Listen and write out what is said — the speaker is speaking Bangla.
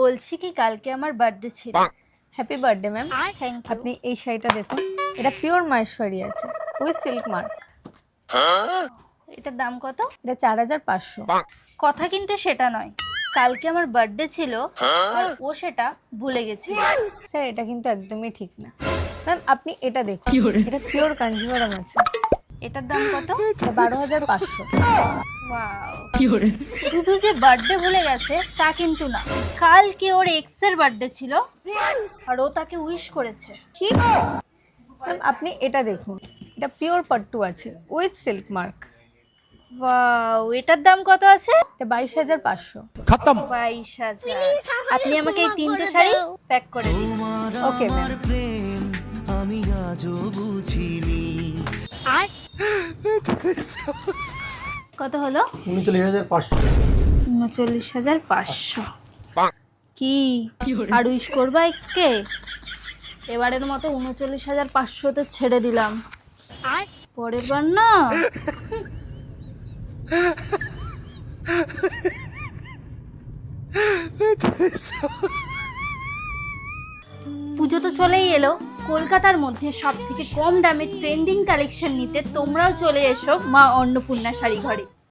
বলছি কি কালকে আমার বার্থডে ছিল। Happy birthday ma'am. Thank you. আপনি এই শাড়িটা দেখুন, এটা পিওর মাহেশ্বরী আছে উইথ সিল্ক মার্ক। এটার দাম কত? এটা 4500। কথা কিন্তু সেটা নয়, কালকে আমার বার্থডে ছিল আর ও সেটা ভুলে গেছিল। স্যার এটা কিন্তু একদমই ঠিক না ম্যাম। আপনি এটা দেখুন, এটা পিওর কাঞ্জিভারাম আছে, এটার দাম কত? এটা 12500। ওয়াও, শুধু যে বার্থডে ভুলে গেছে তা কিন্তু না, কালকে ওর এক্স এর বার্থডে ছিল আর ও তাকে উইশ করেছে। কি ম্যাম? আপনি এটা দেখুন, এটা পিওর পাট্টু আছে উইথ সিল্ক মার্ক। ওয়াও, এটার দাম কত আছে? এটা 22500। 22,000। আপনি আমাকে এই তিনটে শাড়ি প্যাক করে দিন। Okay ma'am. আমি আজও বুঝিনি। কত হলো? 39,500। 39,500। কি আর উইশ করবা এক্স কে? এবারের মতো 39,500 ছেড়ে দিলাম, পরের বার না। পুজো তো চলেই এলো, কলকাতার মধ্যে সব থেকে কম দামে ট্রেন্ডিং কালেকশন নিতে তোমরাও চলে এসো মা অন্নপূর্ণা শাড়ি ঘরে।